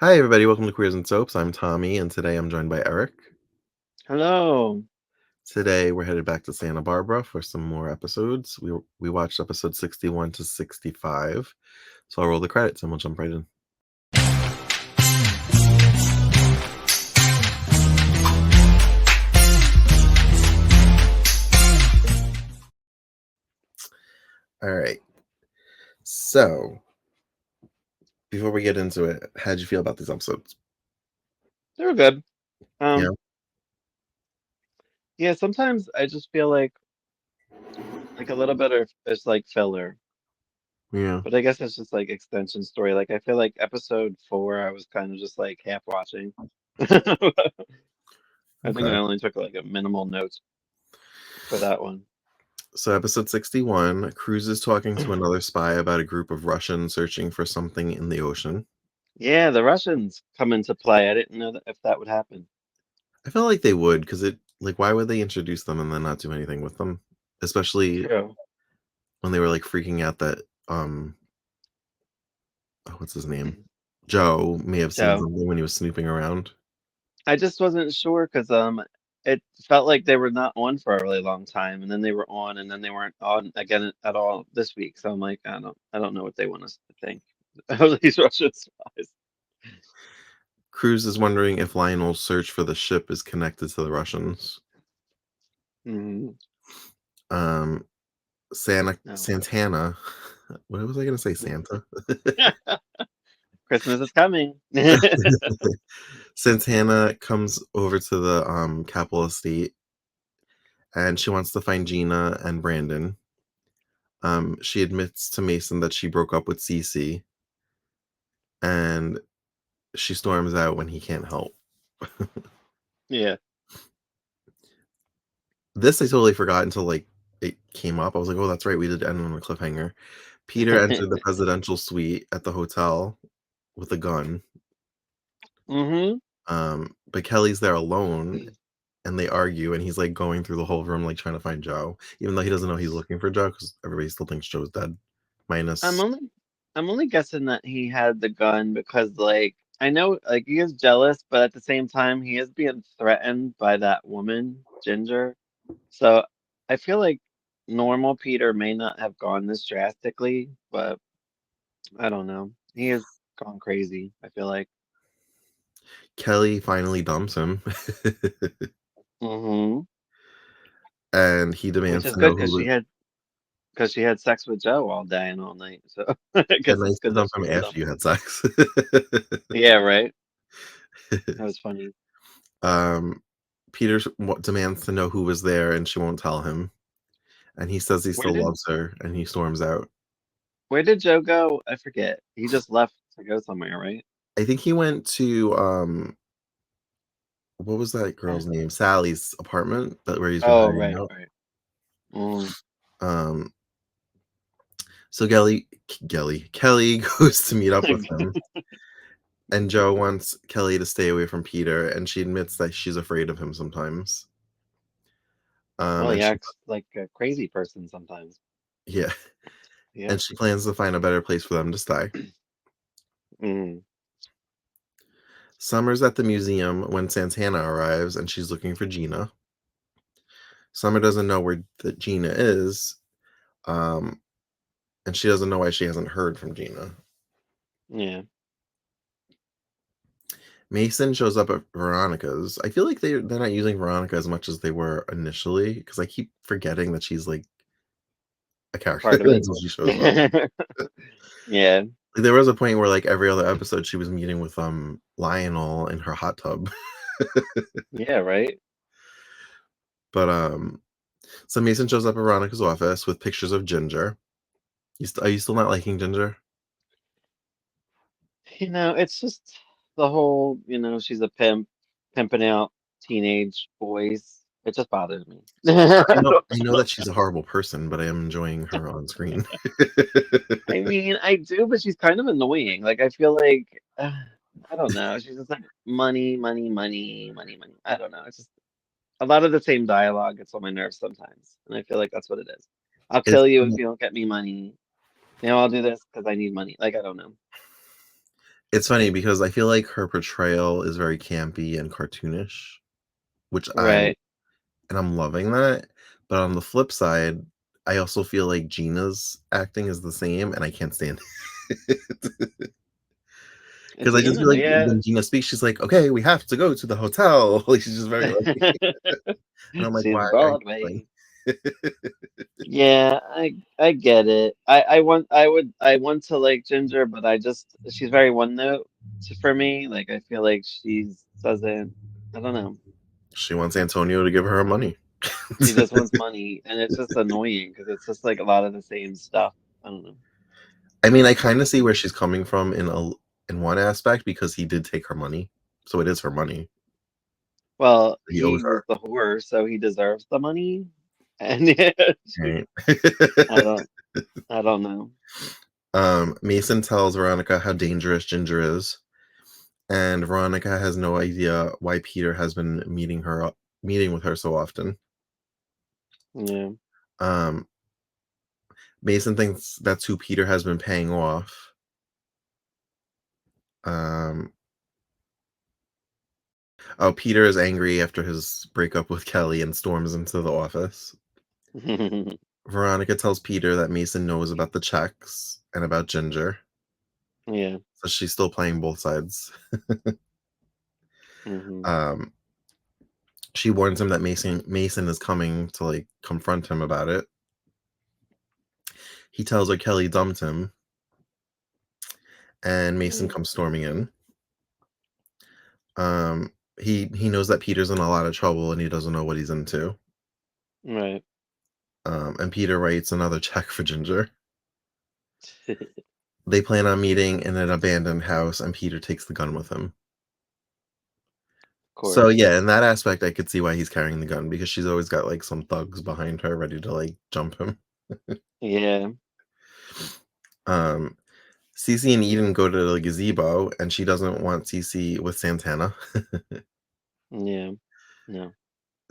Hi, everybody. Welcome to Queers and Soaps. I'm Tommy, and today I'm joined by Eric. Hello. Today we're headed back to Santa Barbara for some more episodes. We watched episode 61 to 65, so I'll roll the credits and we'll jump right in. All right. So before we get into it, how'd you feel about these episodes? They were good. Yeah, Yeah, sometimes I just feel like a little bit of it's like filler, yeah. but I guess it's just like extension story. Like I feel like episode 4, I was kind of just like half watching. I think Okay. I only took like a minimal note for that one. So episode 61, Cruz is talking to another spy about a group of Russians searching for something in the ocean. Yeah, the Russians come into play. I didn't know that if that would happen. I felt like they would, because why would they introduce them and then not do anything with them? Especially True. when they were like freaking out that what's his name? Joe may have seen So something when he was snooping around. I just wasn't sure because it felt like they were not on for a really long time, and then they were on, and then they weren't on again at all this week. So I'm like, I don't know what they want us to think of these Russian spies. Cruz is wondering if Lionel's search for the ship is connected to the Russians. Hmm. Um, No, Santana. What was I gonna say? Santa. Christmas is coming. Santana comes over to the Capel estate and she wants to find Gina and Brandon. She admits to Mason that she broke up with Cece and she storms out when he can't help. Yeah. This I totally forgot until like it came up. I was like, "Oh, that's right. We did end on a cliffhanger." Peter entered the presidential suite at the hotel with a gun. Hmm. But Kelly's there alone, and they argue, and he's like going through the whole room, like trying to find Joe, even though he doesn't know he's looking for Joe because everybody still thinks Joe's dead. I'm Minus, only I'm only guessing that he had the gun because like I know like he is jealous, but at the same time he is being threatened by that woman, Ginger. So I feel like normal Peter may not have gone this drastically, but I don't know. He has gone crazy, I feel like. Kelly finally dumps him, Hmm. and he Which demands is to good know who was. because she had sex with Joe all day and all night. So I Yeah, guess it's nice to good that dump she him can after dump you him. had sex. Yeah, right. That was funny. um, Peter demands to know who was there, and she won't tell him. And he says he Where still did loves her, and he storms out. where did Joe go? I forget. He just left to go somewhere, right? I think he went to what was that Uh, girl's name? Sally's apartment, that where he's been Oh, hiding right, out. right. Mm. Um, so Kelly goes to meet up with him, and Joe wants Kelly to stay away from Peter, and she admits that she's afraid of him sometimes. Well, And he she, acts like a crazy person sometimes. yeah, Yeah. and she plans to find a better place for them to stay. Mm. Summer's at the museum when Santana arrives, and she's looking for Gina. Summer doesn't know where Gina is, um, and she doesn't know why she hasn't heard from Gina. Yeah. Mason shows up at Veronica's. I feel like they're not using Veronica as much as they were initially because I keep forgetting that she's like a character Part of it. until she shows up. Yeah. Like, there was a point where like every other episode she was meeting with Lionel in her hot tub. Yeah, right. But so Mason shows up at Veronica's office with pictures of Ginger. Are you still not liking Ginger? It's just the whole, she's a pimp, pimping out teenage boys. It just bothers me. I know that she's a horrible person, but I am enjoying her on screen. I mean, I do, but she's kind of annoying. Like, I feel like, I don't know. She's just like money, money, money, money, money. I don't know. It's just a lot of the same dialogue. It's on my nerves sometimes. And I feel like that's what it is. I'll It's kill you if you don't get me money. I'll do this because I need money. Like, I don't know. It's funny because I feel like her portrayal is very campy and cartoonish, which Right. I'm loving that. But on the flip side, I also feel like Gina's acting is the same, and I can't stand it. Because I just feel Gina, like yeah. when Gina speaks, she's like, "Okay, we have to go to the hotel." Like, she's just very like, and I'm like, "Why She's are you yelling?" Broadway. Yeah, I get it. I want to like Ginger, but I just she's very one note for me. Like I feel like she's doesn't I don't know. She wants Antonio to give her money. She just wants money, and it's just annoying because it's just like a lot of the same stuff. I don't know. I mean, I kinda see where she's coming from in one aspect because he did take her money, so it is her money. Well, He owes he was her, the whore, so he deserves the money. And yeah, right? I don't I don't know. Mason tells Veronica how dangerous Ginger is, and Veronica has no idea why Peter has been meeting with her so often. Yeah. Um, Mason thinks that's who Peter has been paying off. Um, oh, Peter is angry after his breakup with Kelly and storms into the office. Veronica tells Peter that Mason knows about the checks and about Ginger, Yeah. so she's still playing both sides. Hmm. Um, she warns him that Mason is coming to like confront him about it. He tells her Kelly dumped him, and Mason Yeah. comes storming in. He knows that Peter's in a lot of trouble and he doesn't know what he's into. Right. And Peter writes another check for Ginger. They plan on meeting in an abandoned house, and Peter takes the gun with him. Of So course. yeah, in that aspect, I could see why he's carrying the gun because she's always got like some thugs behind her ready to like jump him. Yeah. Um, Cece and Eden go to the gazebo, and she doesn't want Cece with Santana. Yeah. No.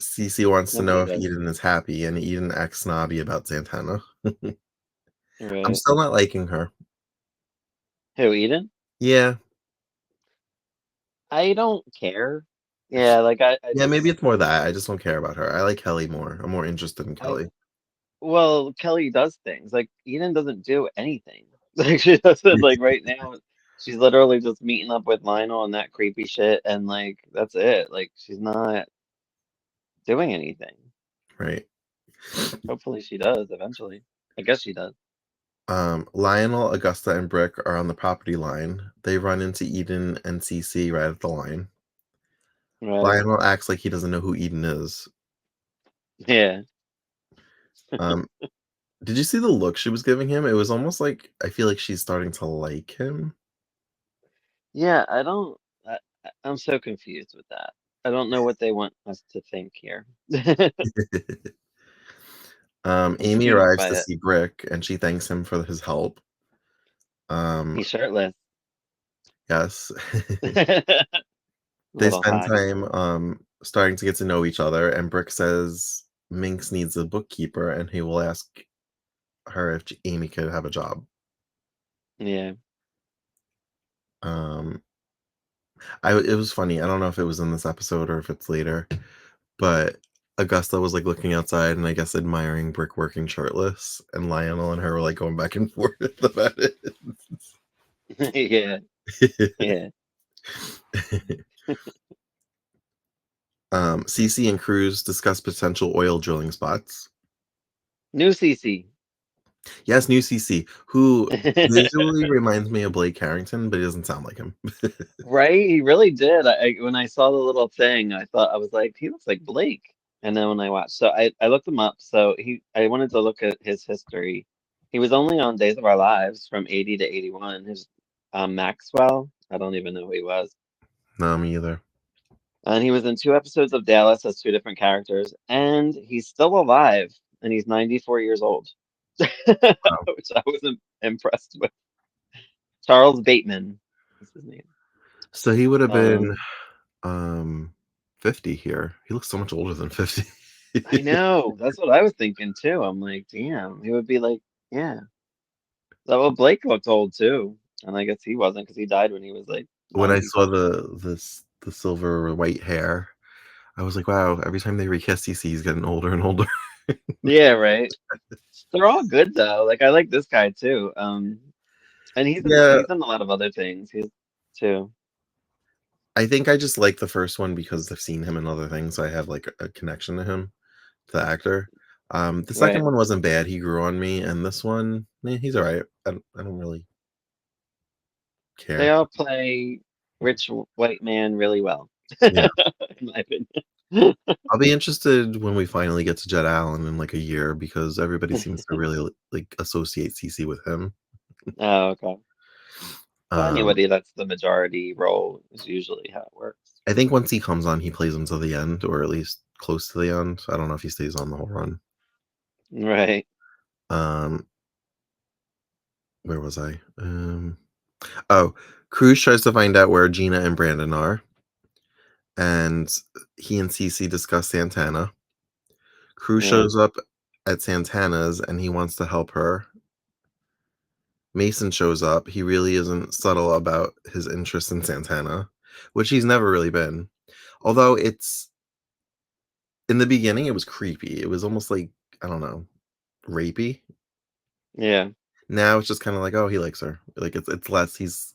Cece wants to know Nobody if does. Eden is happy, and Eden acts snobby about Santana. I'm Right. still not liking her. Who, Eden? Yeah, I don't care. Yeah, like I yeah, maybe just it's more that I just don't care about her. I like Kelly more. I'm more interested in I Kelly. well, Kelly does things. Like Eden doesn't do anything. Like she doesn't like right now she's literally just meeting up with Lionel and that creepy shit and like that's it. Like she's not doing anything. Right. Hopefully she does eventually. I guess she does. Lionel, Augusta, and Brick are on the property line. They run into Eden and CC right at the line. Right. Lionel acts like he doesn't know who Eden is. Yeah. Um, did you see the look she was giving him? It was almost like I feel like she's starting to like him. Yeah, I don't I'm so confused with that. I don't know what they want us to think here. Amy Confused arrives by to it. see Brick, and she thanks him for his help. Um, He's shirtless. yes. They Little spend hot. time, starting to get to know each other, and Brick says Minx needs a bookkeeper, and he will ask her if Amy could have a job. Yeah. Um, it was funny. I don't know if it was in this episode or if it's later, but Augusta was like looking outside and I guess admiring Brick working shirtless, and Lionel and her were like going back and forth about it. Yeah. Yeah. Cece and Cruz discuss potential oil drilling spots. New CC. Yes, new CC, who visually reminds me of Blake Carrington, but he doesn't sound like him. Right? He really did. When I saw the little thing, I thought I was like, he looks like Blake. And then when I watched, so I looked him up. So I wanted to look at his history. He was only on Days of Our Lives from 80 to 81. His Maxwell, I don't even know who he was. No, me either. And he was in two episodes of Dallas as two different characters, and he's still alive, and he's 94 years old, Wow. which I was impressed with. Charles Bateman is his name. So he would have been Um, 50 here. He looks so much older than 50. I know. That's what I was thinking too. I'm like, damn, he would be like, yeah. That well, Blake looked old too. and I guess he wasn't because he died when he was like When I 90 saw something. the silver or white hair, I was like, "Wow, every time they recast CC, he's getting older and older." Yeah, right. They're all good though. Like I like this guy too. And Yeah, he's done a lot of other things. He's too. I think I just like the first one because I've seen him in other things, so I have, like, a connection to him, to the actor. The second Right. one wasn't bad, he grew on me, and this one, he's alright. I don't really They care. all play white man really well, Yeah. in my opinion. I'll be interested when we finally get to Jed Allen in, like, a year because everybody seems to really, like, associate CC with him. Oh, okay. Well, Um, anybody that's the majority role is usually how it works. I think once he comes on, he plays him to the end, or at least close to the end. I don't know if he stays on the whole run. Right. Um, where was I? Oh, Cruz tries to find out where Gina and Brandon are, and he and Cece discuss Santana. Cruz Yeah. shows up at Santana's and he wants to help her. Mason shows up. He really isn't subtle about his interest in Santana, which he's never really been. Although it's in the beginning, it was creepy. It was almost like, I don't know, rapey. Yeah. Now it's just kind of like, oh, he likes her. Like it's less. He's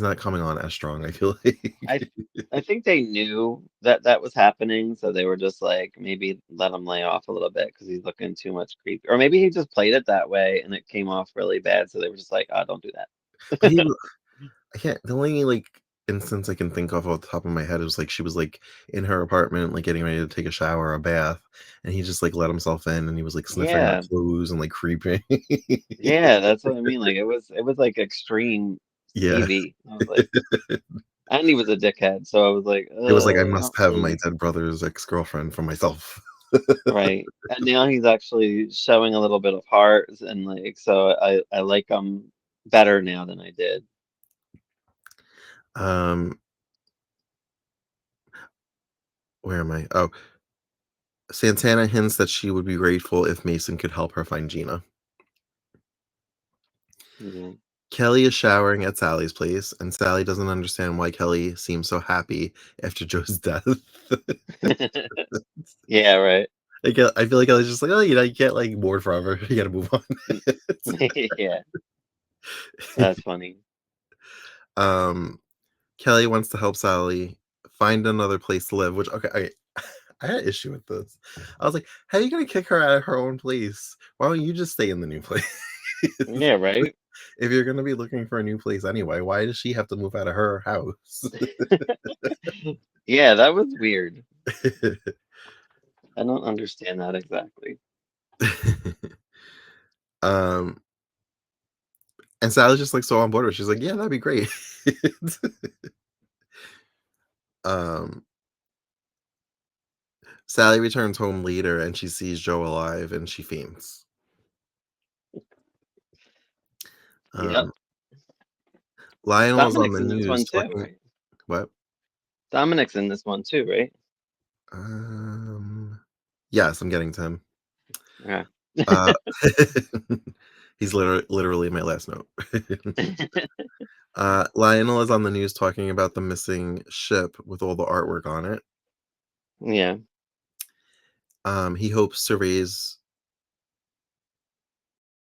not coming on as strong. I feel like. I I think they knew that that was happening, so they were just like maybe let him lay off a little bit because he's looking too much creepy. Or maybe he just played it that way and it came off really bad, so they were just like, "Oh, don't do But that." I can't. The only like instance I can think of off the top of my head is like she was like in her apartment, like getting ready to take a shower or a bath, and he just like let himself in, and he was like sniffing her Yeah. clothes and like creeping. Yeah, that's what I mean. Like it was like extreme Yeah. CV. I was like, and he was a dickhead, so I was like, It was like, "I not must have my really dead brother's ex-girlfriend for myself." right. And now he's actually showing a little bit of heart, and like, so I like him better now than I did. Um, where am I? Oh, Santana hints that she would be grateful if Mason could help her find Gina. Yeah. Kelly is showering at Sally's place, and Sally doesn't understand why Kelly seems so happy after Joe's death. Yeah, right. I feel like I was just like, "Oh, you can't, like, mourn forever. You gotta move on." Yeah, that's funny. Um, Kelly wants to help Sally find another place to live, which okay, I had an issue with this. I was like, "How are you gonna kick her out of her own place? Why don't you just stay in the new place?" Yeah, right. If you're gonna be looking for a new place anyway, why does she have to move out of her house? Yeah, that was weird. I don't understand that exactly. Um, and Sally's just, like, so on board with it. She's like, "Yeah, that'd be great." Um, Sally returns home later and she sees Joe alive and she faints. Yep. Um, Lionel is on Dominic's the in this one news too, talking right? what? Dominic's in this one too, right? Um, yes, I'm getting to him. Yeah. Uh, he's literally my last note. Lionel is on the news talking about the missing ship with all the artwork on it. Yeah. He hopes to raise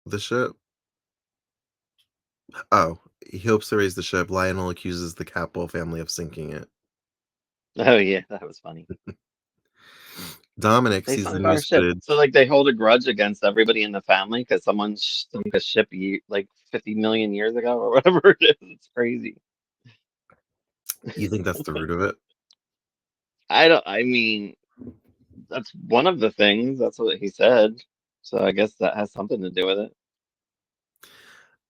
the ship. Oh, he hopes to raise the ship. Lionel accuses the Capel family of sinking it. Oh yeah, that was funny. Dominic They sees the sunk our news ship. footage. So like they hold a grudge against everybody in the family because someone sunk a ship like 50 million years ago or whatever it is. It's crazy. You think that's the root of it? I mean, that's one of the things. That's what he said. So I guess that has something to do with it.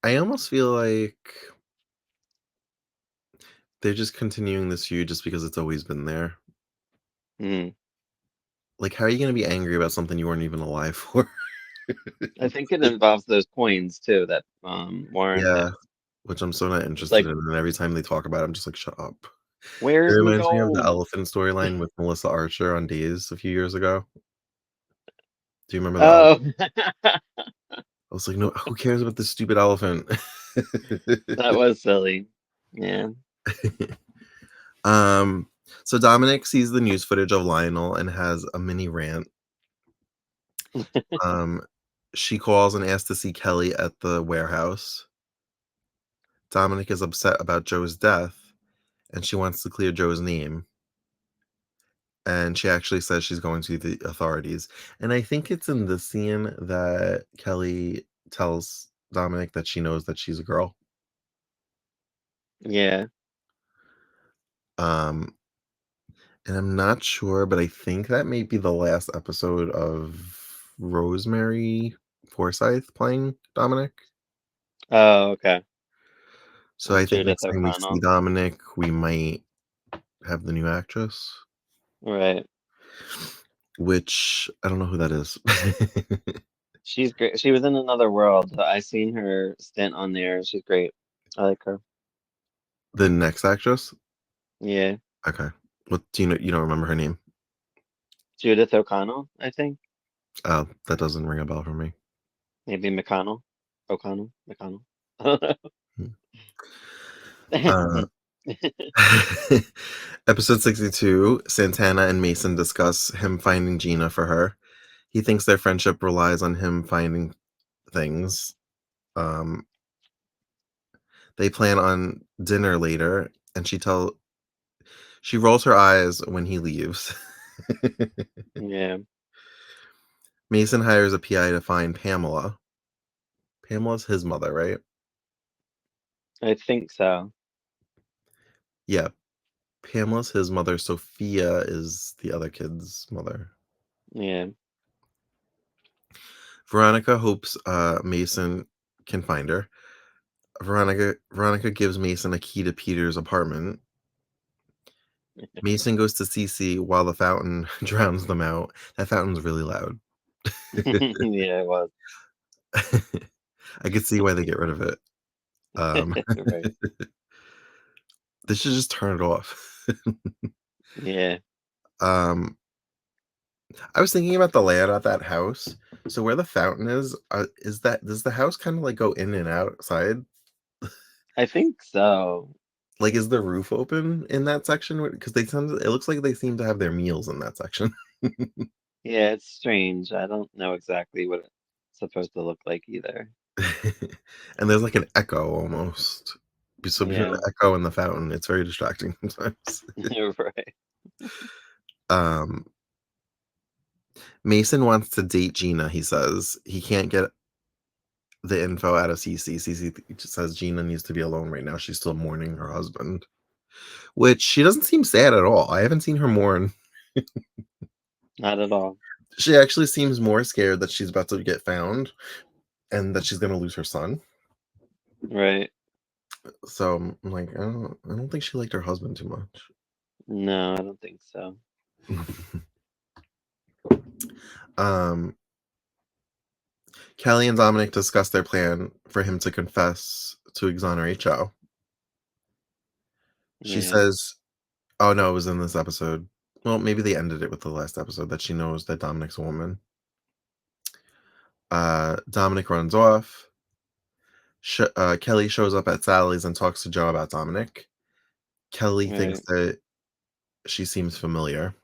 I almost feel like they're just continuing this feud just because it's always been there. Hmm. Like, how are you gonna be angry about something you weren't even alive for? I think it involves those coins too that Warren Yeah, has. which I'm so not It's interested like, in, and every time they talk about it, I'm just like, "Shut up." It where's me reminds me of the gold? elephant storyline with Melissa Archer on Days a few years ago. Do you remember the Oh, elephant? I was like, "No, who cares about this stupid elephant?" That was silly. Yeah. um, so Dominic sees the news footage of Lionel and has a mini rant. Um, she calls and asks to see Kelly at the warehouse. Dominic is upset about Joe's death, and she wants to clear Joe's name. And she actually says she's going to the authorities. And I think it's in this scene that Kelly tells Dominic that she knows that she's a girl. Yeah. Um, and I'm not sure, but I think that may be the last episode of Rosemary Forsyth playing Dominic. Oh, okay. So With I think Judith next time we see O'Connell. Dominic, we might have the new actress, Right. which I don't know who that is. She's great. She was in Another World. I seen her stint on there. She's great. I like her. The next actress? Yeah. Okay. What do you know? You don't remember her name? Judith O'Connell, I think. That doesn't ring a bell for me. Maybe McConnell. O'Connell. McConnell. Hmm. Uh, Episode 62, Santana and Mason discuss him finding Gina for her. He thinks their friendship relies on him finding things. Um, they plan on dinner later, and she rolls her eyes when he leaves. Yeah. Mason hires a PI to find Pamela. Pamela's his mother, right? I think so. Yeah, Pamela's his mother. Sophia is the other kid's mother. Yeah. Veronica hopes Mason can find her. Veronica gives Mason a key to Peter's apartment. Mason goes to Cece while the fountain drowns them out. That fountain's really loud. Yeah, it was. I could see why they get rid of it. Um, Right. they should just turn it off. Yeah. um, I was thinking about the layout of that house. So where the fountain is that does the house kind of like go in and outside? I think so. Like, is the roof open in that section? Because it looks like they seem to have their meals in that section. Yeah, it's strange. I don't know exactly what it's supposed to look like either. And there's like an echo almost. So between Yeah. the echo and the fountain, it's very distracting sometimes. You're right. um, Mason wants to date Gina, he says. He can't get the info out of Cece. Cece says Gina needs to be alone right now. She's still mourning her husband, which she doesn't seem sad at all. I haven't seen her mourn. Not at all. She actually seems more scared that she's about to get found and that she's going to lose her son. Right. So I'm like, I don't think she liked her husband too much. No, I don't think so. um, Kelly and Dominic discuss their plan for him to confess to exonerate Joe. She Yeah. says, oh no, it was in this episode. Well, maybe they ended it with the last episode that she knows that Dominic's a woman. Dominic runs off. Kelly shows up at Sally's and talks to Joe about Dominic. Kelly thinks Right. that she seems familiar.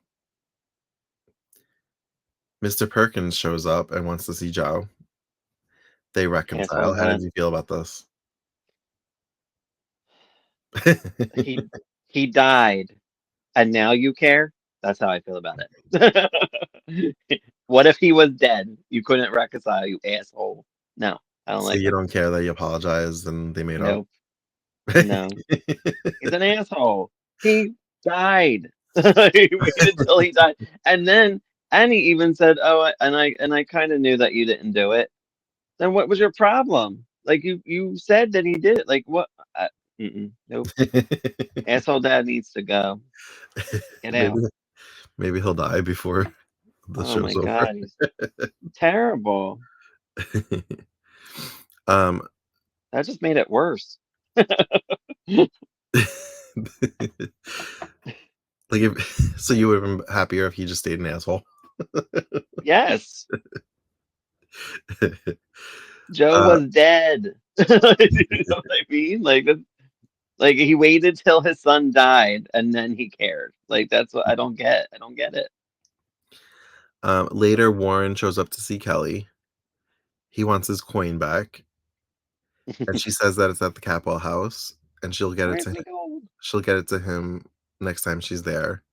Mr. Perkins shows up and wants to see Joe. They Asshole reconcile. How did dad. you feel about this? He he died, and now you care? That's how I feel about it. What if he was dead? You couldn't reconcile, you asshole. No, I don't So like you him. don't care that he apologized and they made up? Nope. No. He's an asshole. He died. He waited till he died. And then and he even said, "Oh, and I kind of knew that you didn't do it." Then what was your problem? Like you said that he did it. Like what? Nope. Asshole dad needs to go. Get Maybe out. maybe he'll die before the Oh my show's over. God, he's terrible. um That just made it worse. like if so you would have been happier if he just stayed an asshole. Yes, Joe uh was dead. You know what I mean? Like he waited till his son died and then he cared. Like that's what I don't get. I don't get it. Later, Warren shows up to see Kelly. He wants his coin back, and she says that it's at the Capwell house, and Where's my gold? she'll get it to him next time she's there.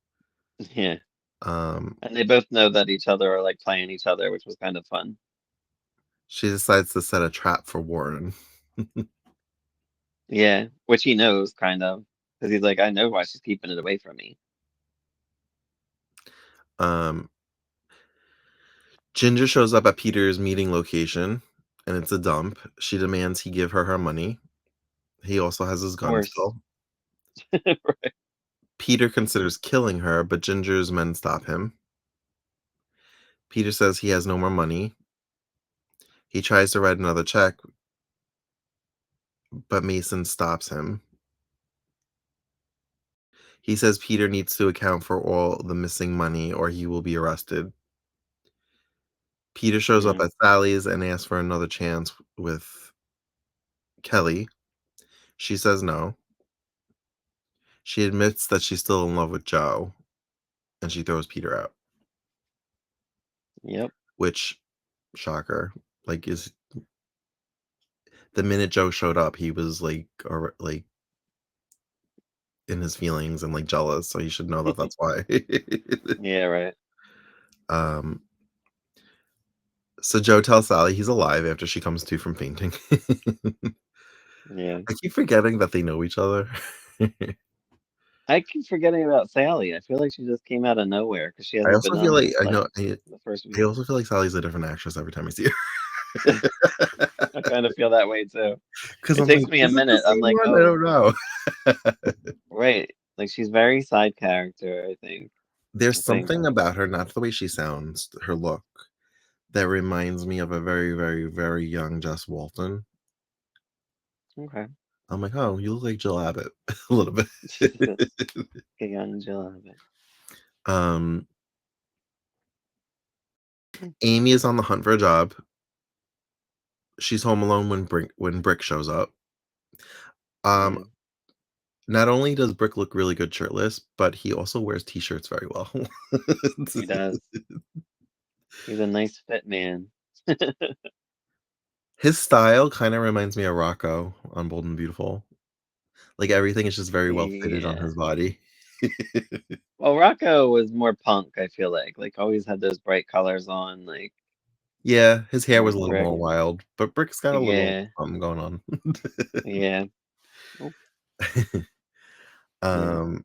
Yeah. Um, And they both know that each other are like playing each other, which was kind of fun. she decides to set a trap for Warren. Yeah, which he knows kind of because he's like, I know why she's keeping it away from me. Um, Ginger shows up at Peter's meeting location, and it's a dump. She demands he give her money. He also has his Of gun course. still. Peter considers killing her, but Ginger's men stop him. Peter says he has no more money. He tries to write another check, but Mason stops him. He says Peter needs to account for all the missing money or he will be arrested. Peter shows up Mm, at Sally's and asks for another chance with Kelly. She says no. She admits that she's still in love with Joe, and she throws Peter out, yep. which, shocker, like, is the minute Joe showed up, he was like, or like in his feelings and like jealous, so you should know that that's why. Yeah, right. um, so Joe tells Sally he's alive after she comes to from fainting. Yeah. I keep forgetting that they know each other. I keep forgetting about Sally. I feel like she just came out of nowhere because she I hasn't also been feel on like since I like know the first I week. also feel like Sally's a different actress every time I see her. I kind of feel that way too. Because It I'm like, takes me a is it the minute. I'm same like, one? I oh, don't know. right. Like she's very side character, I think. I There's think. something about her, not the way she sounds, her look, that reminds me of a very, very, very young Jess Walton. Okay. I'm like, oh, you look like Jill Abbott a little bit. Get young Jill of it. um, Amy is on the hunt for a job. She's home alone when Brick shows up. Um, Mm, not only does Brick look really good shirtless, but he also wears t-shirts very well. he does. He's a nice fit man. His style kind of reminds me of Rocco on Bold and Beautiful. Like everything is just very well fitted on Yeah. his body. Well, Rocco was more punk, I feel like. Like always had those bright colors on, like Yeah, his hair was whereas a little Brick. more wild, but Brick's got a little Yeah. something going on. Yeah. Oh, yeah. um,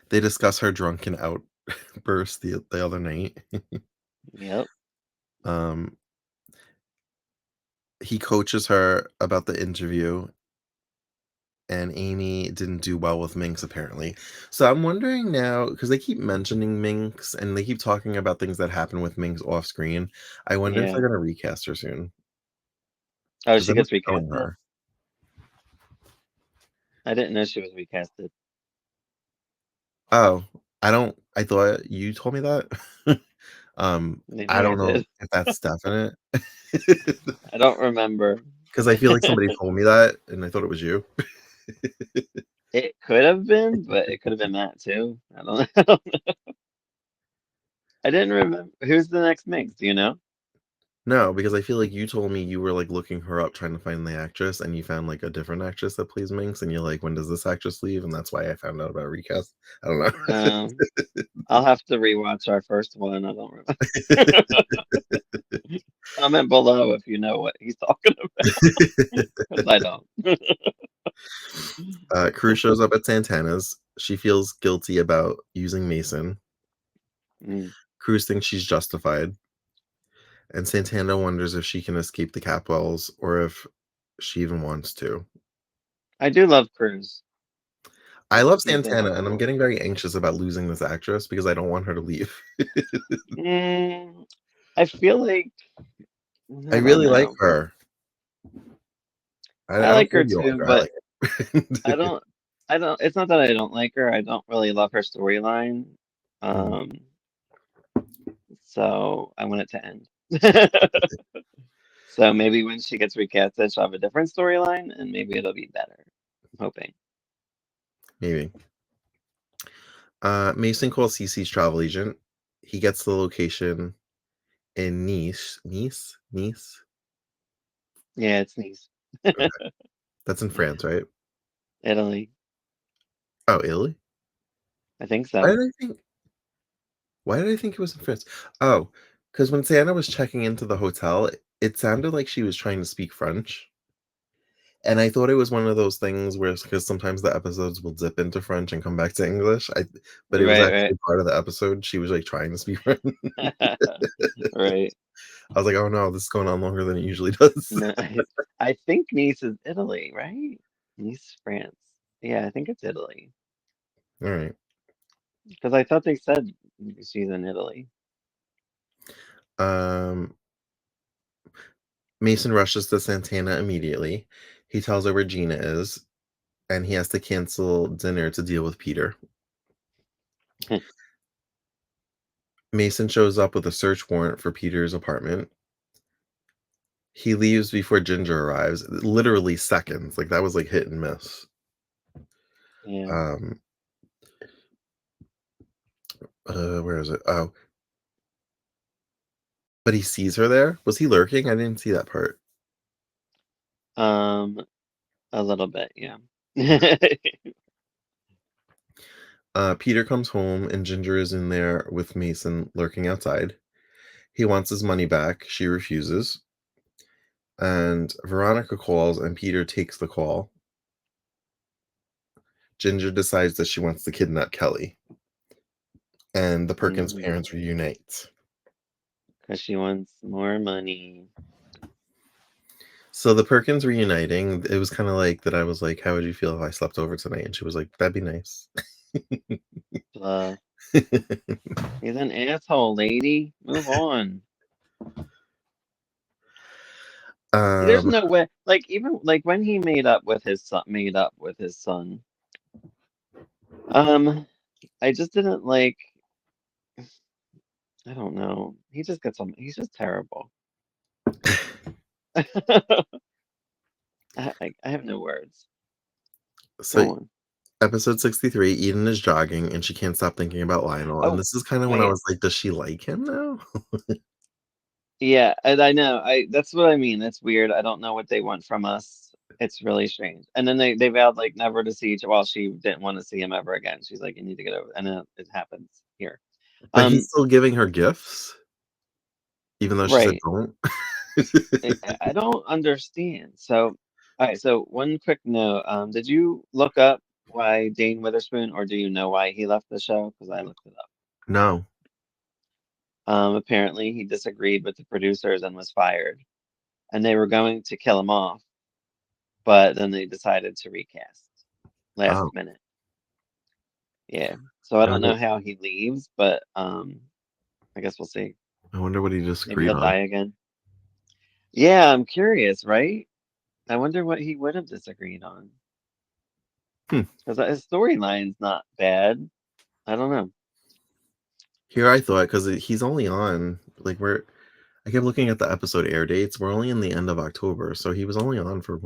they discuss her drunken outburst the other night. Yep. um, he coaches her about the interview, and Amy didn't do well with Minx apparently. So I'm wondering now because they keep mentioning Minx and they keep talking about things that happen with Minx off screen. I wonder if Yeah. they're gonna recast her soon Oh, because she they're not gets showing recasted? her. I didn't know she was recasted. Oh, I don't. I thought you told me that. I Maybe I don't know did. if that's definite I don't remember. because I feel like somebody told me that and I thought it was you. It could have been, but it could have been Matt too. I don't know. I didn't remember. Who's the next mix? Do you know? No, because I feel like you told me you were like looking her up trying to find the actress and you found like a different actress that plays Minx and you're like, when does this actress leave? And that's why I found out about a recast. I don't know. I'll have to rewatch our first one. I don't remember. Comment below if you know what he's talking about, because I don't. Cruz shows up at Santana's. She feels guilty about using Mason. Mm. Cruz thinks she's justified. And Santana wonders if she can escape the Capwells or if she even wants to. I do love Cruz. I love He's Santana, and I'm getting very anxious about losing this actress because I don't want her to leave. mm, I feel like I I don't really like know. her. I I don't like care her if you like too, her. I but like her. I don't. I don't. It's not that I don't like her. I don't really love her storyline. Mm. So I want it to end. So maybe when she gets recasted, she'll have a different storyline, and maybe it'll be better. I'm hoping. Maybe. Mason calls Cece's travel agent. He gets the location in Nice. Nice? Nice? Yeah, it's nice. Okay. That's in France, right? Italy. Oh, Italy? I think Why so. did I think why did I think it was in France? Oh, because when Santa was checking into the hotel, it sounded like she was trying to speak French. And I thought it was one of those things where because sometimes the episodes will dip into French and come back to English. But it was Right, actually part of the episode. She was like trying to speak French. right. Right. I was like, oh no, this is going on longer than it usually does. No, I think Nice is Italy, right? Nice, France. Yeah, I think it's Italy. All right. Because I thought they said she's in Italy. Um, Mason rushes to Santana immediately. He tells her where Gina is, and he has to cancel dinner to deal with Peter. Mason shows up with a search warrant for Peter's apartment. He leaves before Ginger arrives, literally seconds. Like that was like hit and miss. Yeah. Um, where is it? Oh, but he sees her there. Was he lurking? I didn't see that part. Um, a little bit, yeah. Peter comes home and Ginger is in there with Mason lurking outside. He wants his money back. She refuses. And Veronica calls and Peter takes the call. Ginger decides that she wants to kidnap Kelly. And the Perkins parents reunite. Because she wants more money. So the Perkins reuniting, it was kind of like that. I was like, how would you feel if I slept over tonight? And she was like, that'd be nice. Blah. He's an asshole, lady. Move on. There's um, no way. Like even like when he made up with his son. Um, I just didn't like. I don't know. He just gets on. He's just terrible. I have no words. so Go on. episode 63, Eden is jogging and she can't stop thinking about Lionel. And Oh, this is kind of when I wait. was like, does she like him now? Yeah, and I know. That's what I mean. It's weird. I don't know what they want from us. It's really strange. And then they vowed like never to see each. Well, she didn't want to see him ever again. She's like, you need to get over. And then it happens here. But he's Um, still giving her gifts, even though she said right. don't. I don't understand. So, all right. So one quick note. Did you look up why Dane Witherspoon, or do you know why he left the show? Because I looked it up. No. Apparently he disagreed with the producers and was fired, and they were going to kill him off, but then they decided to recast last Oh, minute. Yeah. So I I don't wonder, know how he leaves, but I guess we'll see. I wonder what he Maybe disagreed he'll on. die again. Yeah, I'm curious, right? I wonder what he would have disagreed on. Hmm. Because his storyline's not bad. I don't know. Here I thought, because he's only on, like, I kept looking at the episode air dates. We're only in the end of October. So he was only on for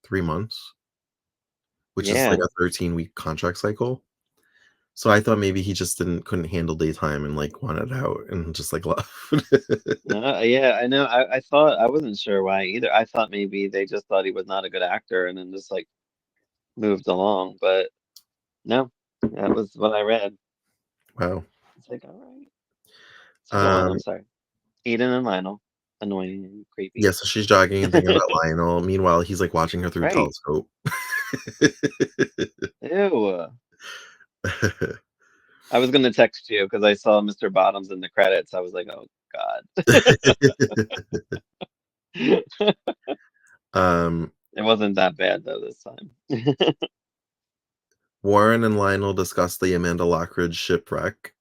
3 months, which is like Yeah. a 13-week contract cycle. So I thought maybe he just couldn't handle daytime and like wanted out and just like left. No, yeah, I know. I thought I wasn't sure why either. I thought maybe they just thought he was not a good actor and then just like moved along, but no, that was what I read. Wow. It's like, all right. So go on, I'm Um, sorry. Eden and Lionel. Annoying and creepy. yeah, so she's jogging and thinking about Lionel. Meanwhile, he's like watching her through a Right. telescope. Ew. I was gonna text you because I saw Mr. Bottoms in the credits. I was like, oh God. um, It wasn't that bad though this time. Warren and Lionel discuss the Amanda Lockridge shipwreck.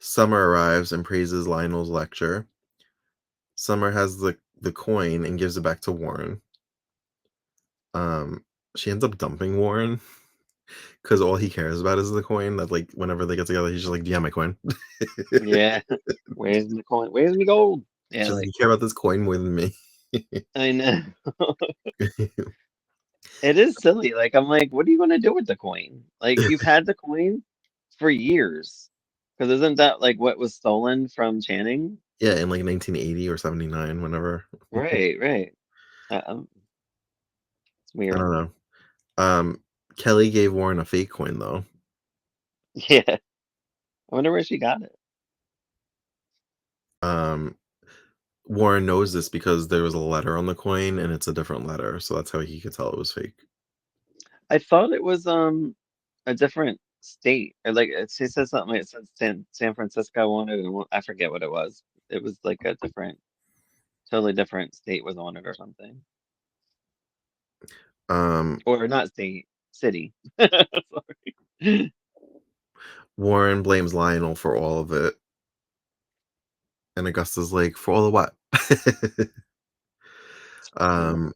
Summer arrives and praises Lionel's lecture. Summer has the coin and gives it back to Warren. Um, she ends up dumping Warren because all he cares about is the coin. That like whenever they get together, he's just like, "Yeah, my coin." Yeah. Where's the coin? Where's the gold? Yeah, She's like, like "You care about this coin more than me." I know. It is silly. Like I'm like, what are you gonna do with the coin? Like you've had the coin for years. Because isn't that like what was stolen from Channing? Yeah, in like 1980 or 79, whenever. Right, right. It's I weird. don't know. Kelly gave Warren a fake coin though. Yeah. I wonder where she got it. Um, Warren knows this because there was a letter on the coin and it's a different letter, so that's how he could tell it was fake. I thought it was a different state. Or like she said something like it said San Francisco on it and I forget what it was. It was like a different totally different state was on it or something. Um, Or not state, city. Sorry. Warren blames Lionel for all of it, and Augusta's like, "For all of what?" Hmm. um,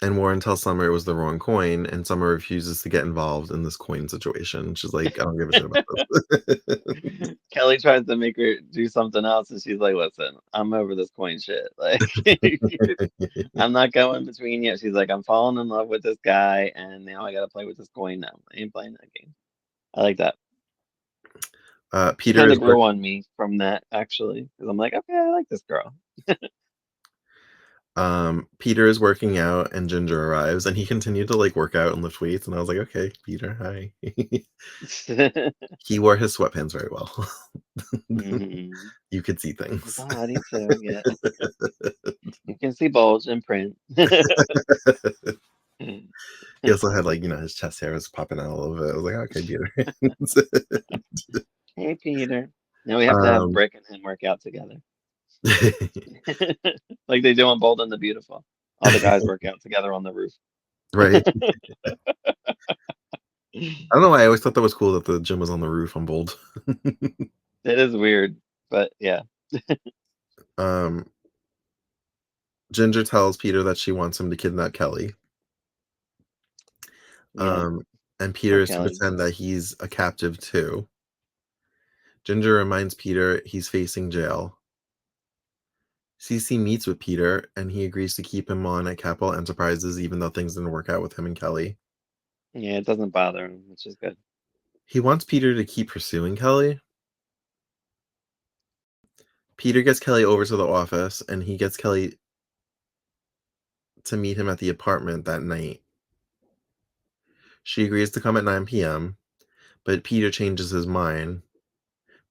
and Warren tells Summer it was the wrong coin, and Summer refuses to get involved in this coin situation. She's like, "I don't give a shit about this." Kelly tries to make her do something else, and she's like, "Listen, I'm over this coin shit. Like, I'm not going between you." She's like, "I'm falling in love with this guy, and now I gotta play with this coin now. I ain't playing that game." I like that. She Peter kind of is grew on me from that actually, because I'm like, okay, I like this girl. Peter is working out and Ginger arrives and he continued to like work out and lift weights and I was like, "Okay, Peter, hi." He wore his sweatpants very well. Hmm. You could see The things. body too, yeah. You can see bulge and print. He also had like, his chest hair was popping out a little bit. I was like, "Okay, Peter." Hey, Peter. Now we have to have Um, Brick and him work out together. Like they do on Bold and the Beautiful. All the guys work out together on the roof. right. I don't know why I always thought that was cool that the gym was on the roof on Bold. It is weird, but yeah. Um, Ginger tells Peter that she wants him to kidnap Kelly. Yeah. Um, and Poor Peter is to Kelly. pretend that he's a captive too. Ginger reminds Peter he's facing jail. Cece meets with Peter and he agrees to keep him on at Capital Enterprises even though things didn't work out with him and Kelly. Yeah, it doesn't bother him, which is good. He wants Peter to keep pursuing Kelly. Peter gets Kelly over to the office and he gets Kelly to meet him at the apartment that night. She agrees to come at 9 p.m., but Peter changes his mind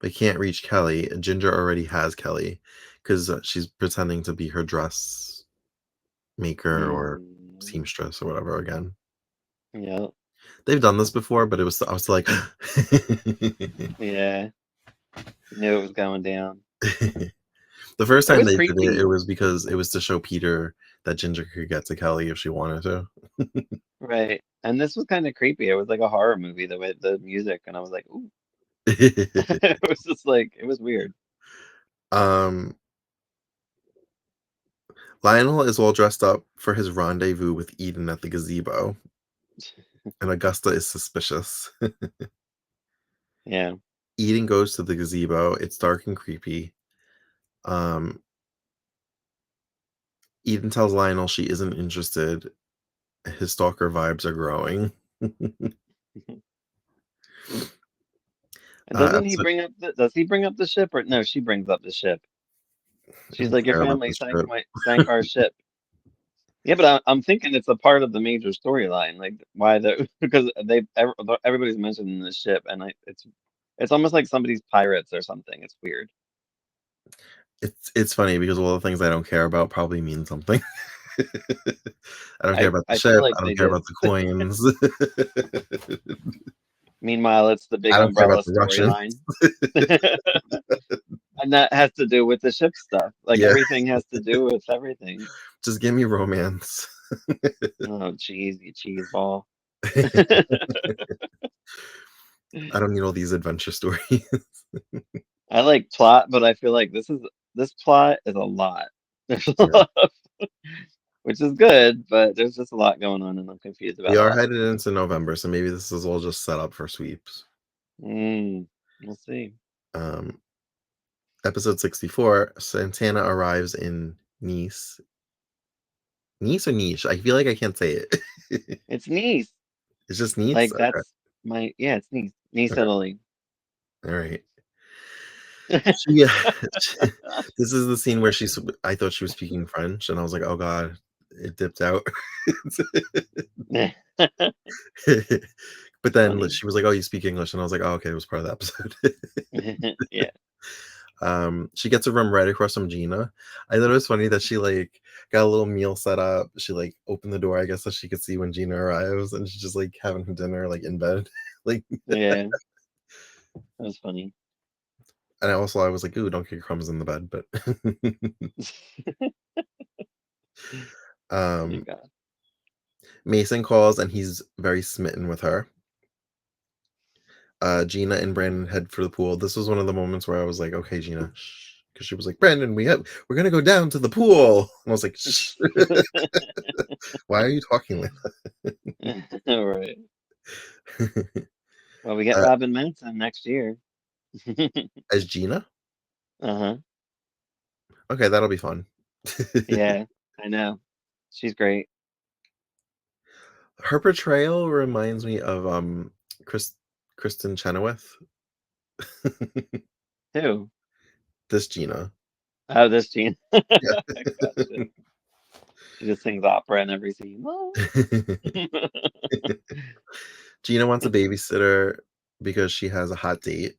but can't reach Kelly. Ginger already has Kelly because she's pretending to be her dress maker or Mm, seamstress or whatever again. yeah. They've done this before, but I was like, Yeah. Knew it was going down. the first It time was they did it, it creepy. was because it was to show Peter that Ginger could get to Kelly if she wanted to. Right. And this was kind of creepy. It was like a horror movie, the way the music, and I was like, ooh. It was just like it was weird. um, Lionel is all dressed up for his rendezvous with Eden at the gazebo, and Augusta is suspicious. Yeah. Eden goes to the gazebo. It's dark and creepy. Um, Eden tells Lionel she isn't interested. His stalker vibes are growing. And doesn't he Episode, bring up does he bring up the ship or no, she brings up the ship. I She's don't like, your care about family this shit. sank our ship. Yeah, but I'm thinking it's a part of the major storyline, like why the because everybody's mentioning the ship, and it's almost like somebody's pirates or something. It's weird. It's funny because all the things I don't care about probably mean something. I don't care about the I feel ship. like I they don't care did. about the coins. Meanwhile, it's the I big don't care about umbrella the Russians. storyline, and that has to do with the ship stuff. Like Yeah, everything has to do with everything. just give me romance. Oh, jeez, you cheese ball. I don't need all these adventure stories. I like plot, but I feel like this plot is a lot. There's a Yeah, lot, which is good, but there's just a lot going on, and I'm confused we about a are lot of headed things. into November, so maybe this is all just set up for sweeps. We'll see. Um, Episode 64, Santana arrives in Nice Nice or niche? I feel like I can't say it. It's Nice. It's just Nice? Like Okay, that's yeah, it's Nice. Nice, okay, Italy. alright. She this is the scene where I thought she was speaking French, and I was like, "Oh god," it dipped out. But then Funny. she was like, "Oh, you speak English," and I was like, "Oh, okay, it was part of the episode." Yeah. She gets a room right across from Gina. I thought it was funny that she, like, got a little meal set up. She, like, opened the door, I guess, so she could see when Gina arrives, and she's just, like, having her dinner, like, in bed. Like, Yeah. That was funny. and I was like, "Ooh, don't get crumbs in the bed," but Oh my um, God. Mason calls, and he's very smitten with her. Gina and Brandon head for the pool. This was one of the moments where I was like, "Okay, Gina, shh," because she was like, "Brandon, we're gonna go down to the pool." And I was like, "Shh." Why are you talking like All right. that? Well, we get Uh, Robin Manson next year. as Gina? Uh-huh. Okay, that'll be fun. Yeah, I know. She's great. Her portrayal reminds me of Chris Kristen Chenoweth. Who? This Gina. Oh, this Jean. Yeah. Gotcha. She just sings opera in every scene. Gina wants a babysitter because she has a hot date.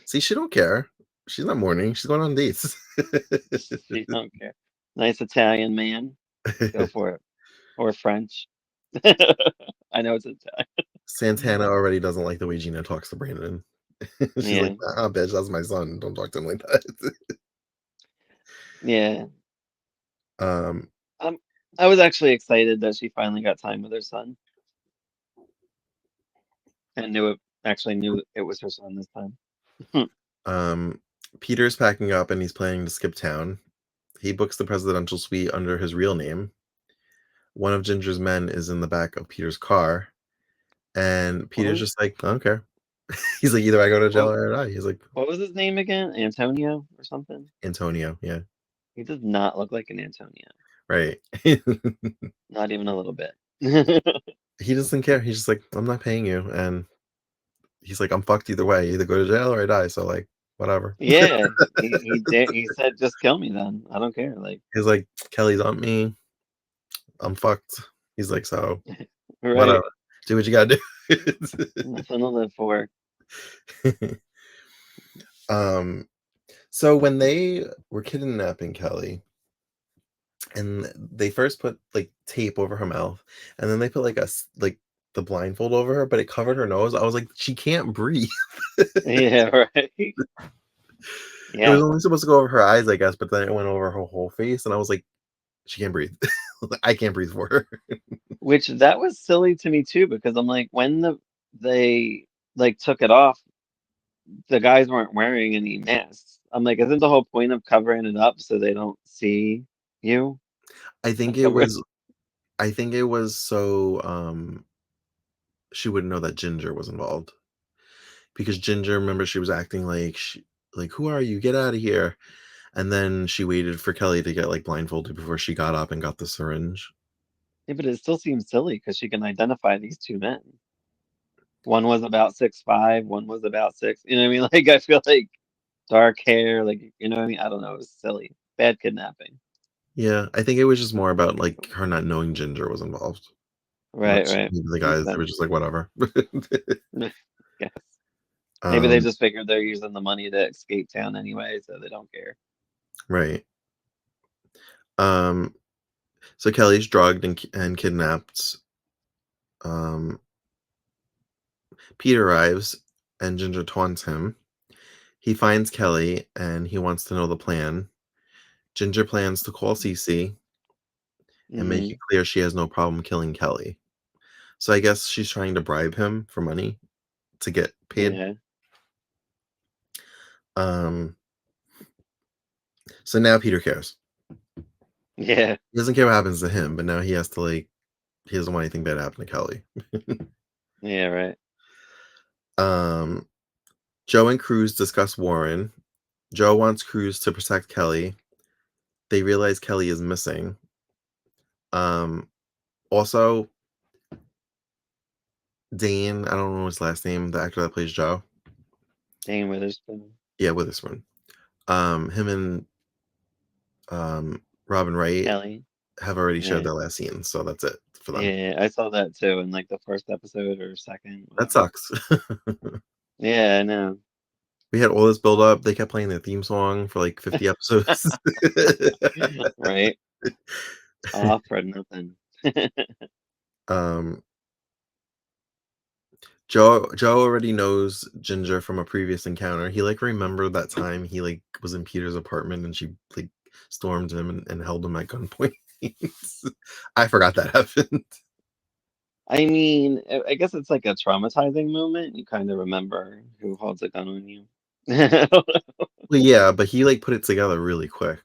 See, she don't care. She's not mourning. She's going on dates. She don't care. Nice Italian man. Go for it. Or French. I know it's Santana Italian. already doesn't like the way Gina talks to Brandon. She's like, Yeah. "Ah, bitch, that's my son. Don't talk to him like that." Yeah. Um, Um, I was actually excited that she finally got time with her son and knew it was her son this time. um, Peter's packing up and he's planning to skip town. He books the presidential suite under his real name. One of Ginger's men is in the back of Peter's car, and What Peter's was just like, "I don't care." He's like, "Either I go to jail what or I die." He's like, what was his name again? Antonio or something? "Antonio." Yeah, He does not look like an Antonio. right. Not even a little bit. He doesn't care. He's just like, "I'm not paying you," and he's like, "I'm fucked either way. Either go to jail or I die." So like, whatever. Yeah, he said just kill me then. I don't care. Like, He's like, "Kelly's on me. I'm fucked." He's like, "So right, whatever. Do what you gotta do." nothing to live for. um, so when they were kidnapping Kelly, and they first put like tape over her mouth, and then they put like like the blindfold over her, but it covered her nose. I was like, she can't breathe. Yeah, right. It was Yeah, only supposed to go over her eyes, I guess, but then it went over her whole face, and I was like, she can't breathe. I can't breathe for her. which that was silly to me too because I'm like when they like took it off, the guys weren't wearing any masks. I'm like, isn't the whole point of covering it up so they don't see you? I think Like, it was. I think it was so she wouldn't know that Ginger was involved because Ginger, remember, she was acting like like, "Who are you? Get out of here!" And then she waited for Kelly to get like blindfolded before she got up and got the syringe. yeah, but it still seems silly because she can identify these two men. One was about 6'5", one was about six. You know what I mean? Like I feel like dark hair, like you know what I mean? I don't know. It was silly. Bad kidnapping. Yeah, I think it was just more about like her not knowing Ginger was involved. Not Right, right. the Makes guys. They were sense. just like whatever. Yes. Maybe they um, just figured they're using the money to escape town anyway, so they don't care. right. Um, so Kelly's drugged and kidnapped. Um, Pete arrives and Ginger taunts him. He finds Kelly and he wants to know the plan. Ginger plans to call Cece and make Hmm. it clear she has no problem killing Kelly. So I guess she's trying to bribe him for money to get paid. Yeah. Um, so now Peter cares. Yeah. He doesn't care what happens to him, but now he has to like he doesn't want anything bad to happen to Kelly. Yeah, right. um, Joe and Cruz discuss Warren. Joe wants Cruz to protect Kelly. They realize Kelly is missing. Um, Also, Dane, I don't know his last name, the actor that plays Joe. Dane Witherspoon, Yeah, Witherspoon. Him and Robin Wright Kelly. have already shared Yeah, their last scene, so that's it for them. yeah, I saw that too in like the first episode or second, That whatever. sucks. Yeah, I know. We had all this build up. They kept playing their theme song for like 50 episodes. Right? All for nothing. um, Joe already knows Ginger from a previous encounter. He like remembered that time he like was in Peter's apartment and she like stormed him and held him at gunpoint. I forgot that happened. I mean, I guess it's like a traumatizing moment. You kind of remember who holds a gun on you. Well, yeah, but he like put it together really quick.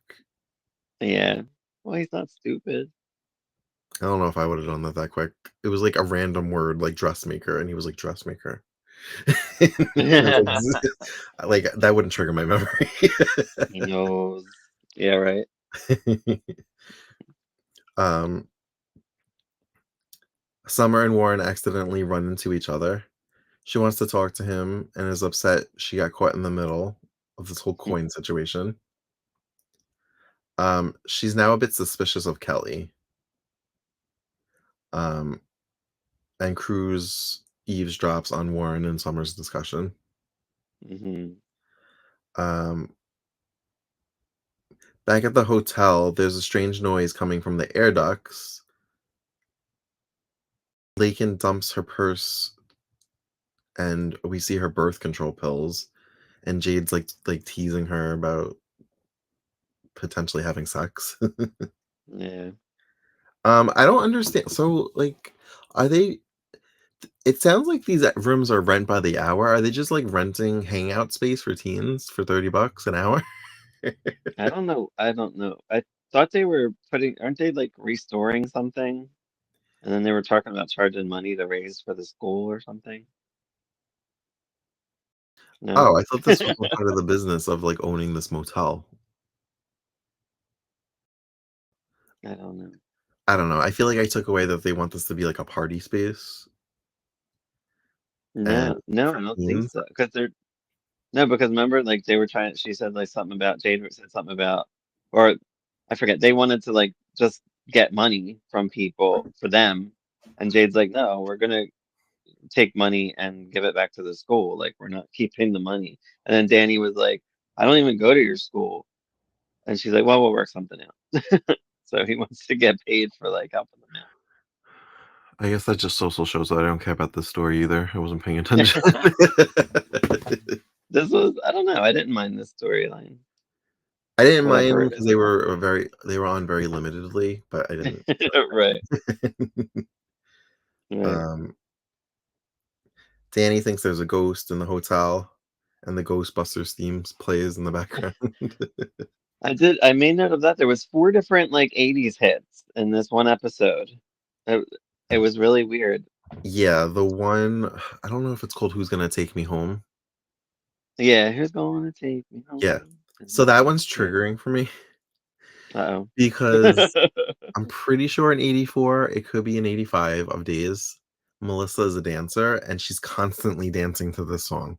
Yeah. Well, he's not stupid. I don't know if I would have done that quick. It was like a random word like dressmaker, and he was like dressmaker. And I was like, like that wouldn't trigger my memory. He knows. Yeah, right. um, Summer and Warren accidentally run into each other. She wants to talk to him and is upset she got caught in the middle of this whole coin situation. She's now a bit suspicious of Kelly. Um, and Cruz eavesdrops on Warren and Summer's discussion. Hmm. Um, Back at the hotel, there's a strange noise coming from the air ducts. Lakin dumps her purse, and we see her birth control pills. And Jade's like teasing her about potentially having sex. Yeah. I don't understand. So, like, are they? It sounds like these rooms are rent by the hour. Are they just like renting hangout space for teens for $30 an hour? I don't know. I don't know. I thought they were aren't they like restoring something? And then they were talking about charging money to raise for the school or something. No? Oh, I thought this was all part of the business of like owning this motel. I don't know. I don't know. I feel like I took away that they want this to be like a party space and No, no, for I don't think teens. so. Because they're no, because remember, like they were trying. She said like something about Jade said something about, or I forget. They wanted to like just get money from people for them, and Jade's like, no, we're gonna take money and give it back to the school. Like we're not keeping the money. And then Danny was like, I don't even go to your school, and she's like, well, we'll work something out. So he wants to get paid for like helping them I guess that just social shows that I don't care about this story either. I wasn't paying attention. out. This was, I don't know, I didn't mind this storyline, I didn't mind whatever them it because is about. they were on very limitedly, but I didn't. Right, right. um, Danny thinks there's a ghost in the hotel, and the Ghostbusters themes plays in the background. I made note of that. There was four different like 80s hits in this one episode. It, it was really weird. Yeah, the one I don't know if it's called "Who's Gonna Take Me Home." Yeah, who's going to take me Yeah, home? so that one's Yeah. triggering for me Uh-oh. because I'm pretty sure in '84, it could be in '85 of Days. Melissa is a dancer, and she's constantly dancing to this song.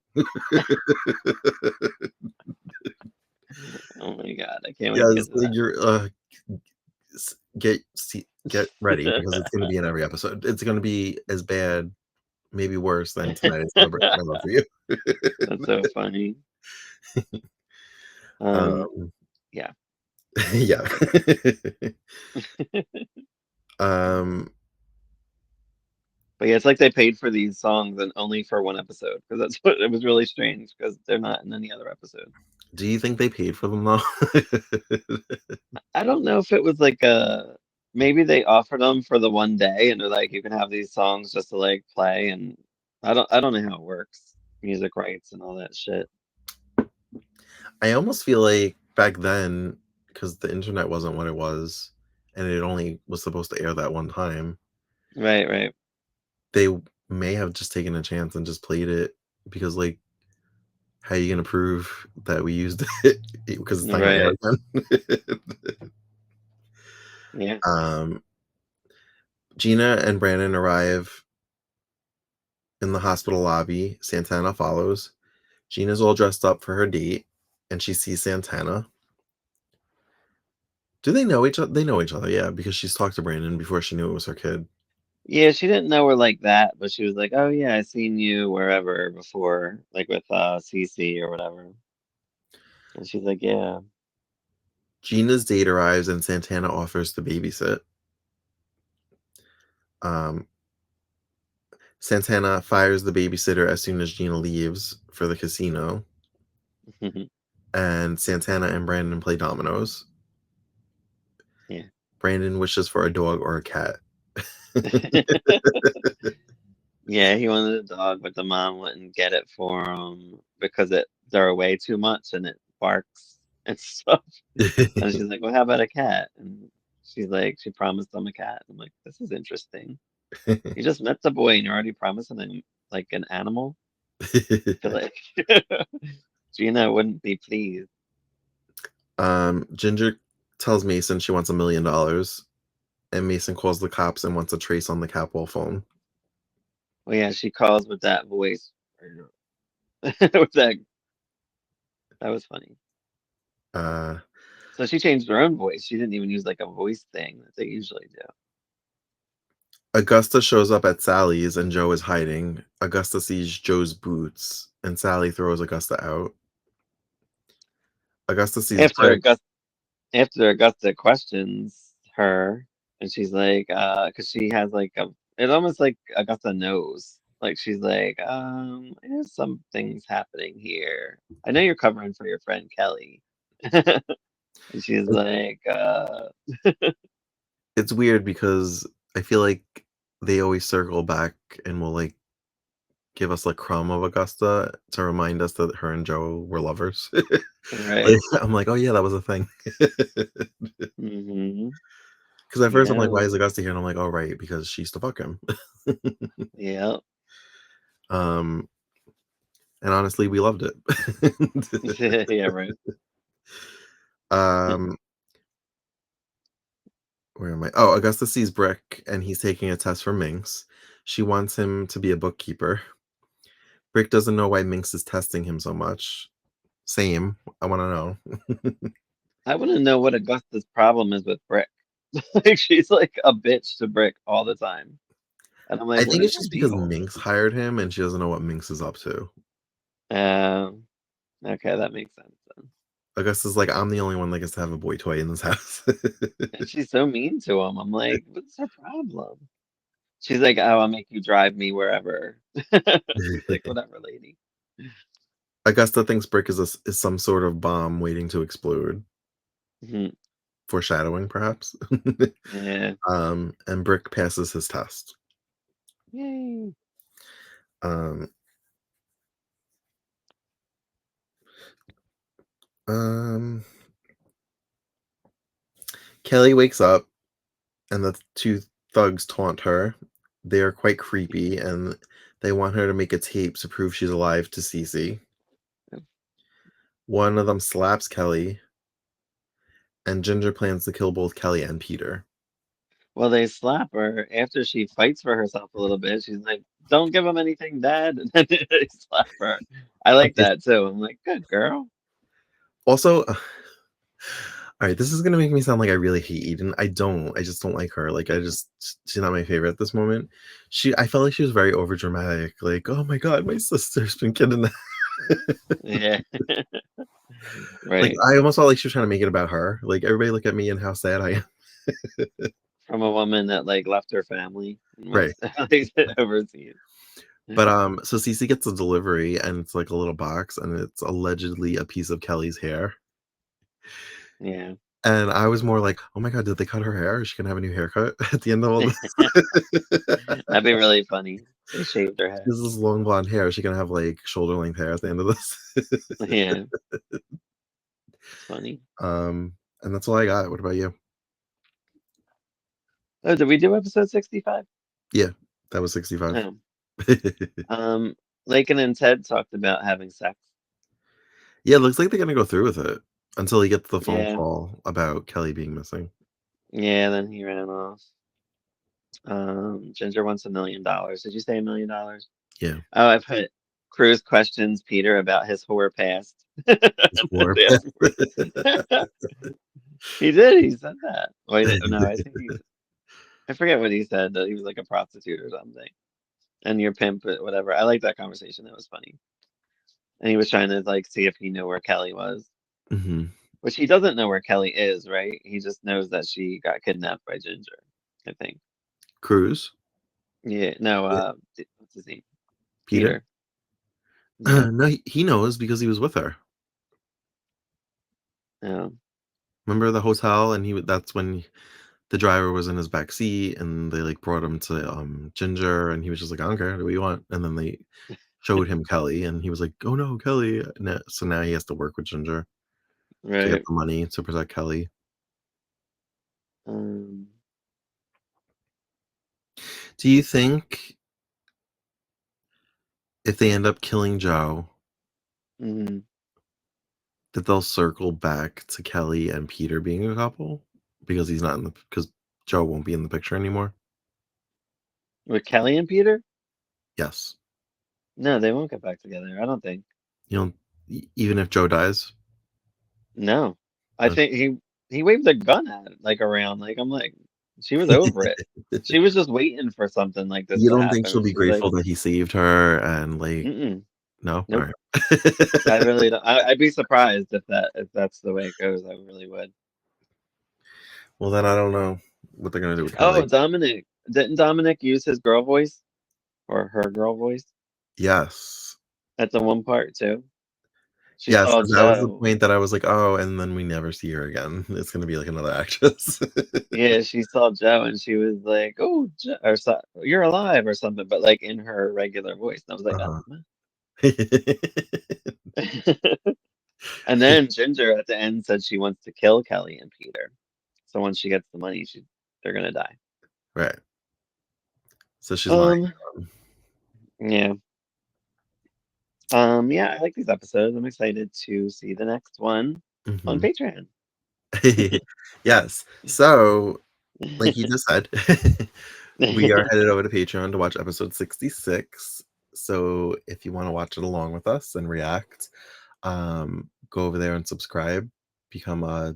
Oh my God, I can't wait to Yes, get to like that. you're get ready because it's going to be in every episode. It's going to be as bad, maybe worse than Tonight I Celebrate My Love for You. That's so funny. Um, um, yeah. yeah. um, But yeah, it's like they paid for these songs and only for one episode because that's what it was really strange because they're not in any other episode. do you think they paid for them though? I don't know if it was like a maybe they offered them for the one day and they're like you can have these songs just to like play and I don't know how it works. Music rights and all that shit. I almost feel like back then, because the internet wasn't what it was, and it only was supposed to air that one time, Right, right. they may have just taken a chance and just played it because, like, how are you gonna prove that we used it because it's not gonna air Right. again? Yeah. um, Gina and Brandon arrive in the hospital lobby. Santana follows. Gina's all dressed up for her date, and she sees Santana. Do they know each other? They know each other, yeah, because she's talked to Brandon before she knew it was her kid. Yeah, she didn't know her like that, but she was like, "Oh yeah, I seen you wherever before, like with Cece or whatever." And she's like, "Yeah." Gina's date arrives, and Santana offers to babysit. Um, Santana fires the babysitter as soon as Gina leaves for the casino, and Santana and Brandon play dominoes. Yeah. Brandon wishes for a dog or a cat. Yeah, he wanted a dog, but the mom wouldn't get it for him because they're away too much and it barks and stuff. And she's like, "Well, how about a cat?" And she's like, she promised him a cat. I'm like, "This is interesting. You just met the boy and you're already promising him like an animal." I feel like Gina wouldn't be pleased. Ginger tells Mason she wants $1 million, and Mason calls the cops and wants a trace on the Capwell phone. Well, yeah, she calls with that voice. With that was funny. Uh, So she changed her own voice. She didn't even use like a voice thing that they usually do. Augusta shows up at Sally's and Joe is hiding. Augusta sees Joe's boots, and Sally throws Augusta out. Augusta sees After Brick. Augusta questions her, and she's like, because she has like it's almost like Augusta knows. Like she's like, there's some things happening here. I know you're covering for your friend Kelly. And she's like, It's weird because I feel like they always circle back and will like give us a crumb of Augusta to remind us that her and Joe were lovers. Like, right. I'm like, oh yeah, that was a thing. Hmm. Because at first I'm like, why Yeah. is Augusta here? And I'm like, oh right, because she used to fuck him. Yeah. um, and honestly, we loved it. Yeah, right. um, where am I? Oh, Augusta sees Brick and he's taking a test for Minx. She wants him to be a bookkeeper. Brick doesn't know why Minx is testing him so much. Same. I want to know. I want to know what Augusta's problem is with Brick. Like she's like a bitch to Brick all the time. And I'm I like, what think is it's your just because deal? Minx hired him and she doesn't know what Minx is up to. Um, okay, that makes sense then. Augusta's like, I'm the only one that gets to have a boy toy in this house. And she's so mean to him. I'm like, what's her problem? She's like, oh, I'll make you drive me wherever. It's like, whatever, lady. Augusta thinks Brick is some sort of bomb waiting to explode. Mhm. Foreshadowing, perhaps. Yeah. And Brick passes his test. Yay. Um, um, Kelly wakes up, and the two thugs taunt her. They are quite creepy, and they want her to make a tape to prove she's alive to Cece. One of them slaps Kelly, and Ginger plans to kill both Kelly and Peter. Well, they slap her after she fights for herself a little bit. She's like, don't give him anything, Dad. And then they slap her. I like Okay. that too. I'm like, good girl. Also, all right, this is gonna make me sound like I really hate Eden. I don't. I just don't like her. Like, she's not my favorite at this moment. I felt like she was very overdramatic. Like, oh my god, my sister's been kidnapped. Yeah. Like, Right. I almost felt like she was trying to make it about her. Like, everybody look at me and how sad I am. From a woman that like left her family and Right. went like, overseas. But so Cece gets a delivery and it's like a little box and it's allegedly a piece of Kelly's hair. Yeah. And I was more like, oh my god, did they cut her hair? Is she gonna have a new haircut at the end of all this? That'd be really funny. They shaved her She head. has this long blonde hair. Is she gonna have like shoulder length hair at the end of this? Yeah, it's funny. um, and that's all I got. What about you? Oh, did we do episode 65? Yeah, that was 65. No. Lakin and Ted talked about having sex. Yeah, it looks like they're gonna go through with it until he gets the phone Yeah. call about Kelly being missing. Yeah, then he ran off. Ginger wants $1 million. Did you say $1 million? Yeah. Oh, I put Cruz questions Peter about his whore past. It's The war. dance move. He did. He said that. Wait, no, I think I forget what he said. That he was like a prostitute or something. And your pimp, whatever. I like that conversation. That was funny. And he was trying to like see if he knew where Kelly was, Hmm. which he doesn't know where Kelly is, right? He just knows that she got kidnapped by Ginger, I think. Cruz. Yeah, no, Yeah. what's his name? Peter. Peter. Yeah. No, he knows because he was with her. Um, Remember the hotel, and that's when the driver was in his back seat, and they like brought him to Ginger, and he was just like, I don't care, do what you want. And then they showed him Kelly, and he was like, oh no, Kelly. So now he has to work with Ginger to get right. the money to protect Kelly. Um, Do you think if they end up killing Joe, mhm. that they'll circle back to Kelly and Peter being a couple? Because he's not in the because Joe won't be in the picture anymore. With Kelly and Peter? Yes. No, they won't get back together. I don't think. You know, even if Joe dies. No. I Okay. think he waved a gun at it, like around. Like I'm like, she was over it. She was just waiting for something like this You to don't think happen. she'll And be she's like, grateful that he saved her and, like mm-mm, no? nope. Alright. I really don't. I'd be surprised if that's the way it goes. I really would. Well, then I don't know what they're gonna do with Oh, Kelly. Dominic. Didn't Dominic use his girl voice or her girl voice Yes. at the one part too? She Yes, saw and that was the Joe. point that I was like, "Oh," and then we never see her again. It's gonna be like another actress. Yeah, she saw Joe and she was like, "Oh, Joe, or so, you're alive" or something, but like in her regular voice. And I was like, Uh-huh. "What?" And then Ginger at the end said she wants to kill Kelly and Peter. So once she gets the money, they're gonna die. Right. So she's lying. Um, yeah. Yeah, I like these episodes. I'm excited to see the next one on Mhm. Patreon. Yes. So, like you just said, we are headed over to Patreon to watch episode 66. So, if you wanna watch it along with us and react, go over there and subscribe, become a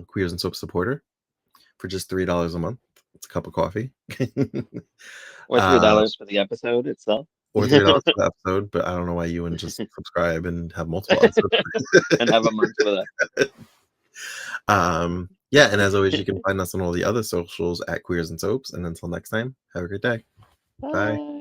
Queers and Soap supporter for just $3 a month. It's a cup of coffee. Or Uh, $3 for the episode itself. or $3 for the episode, but I don't know why you wouldn't just subscribe and have multiple episodes. And have a month for that. Yeah, and as always, you can find us on all the other socials at Queers and Soaps. And until next time, have a great day. Bye. Bye.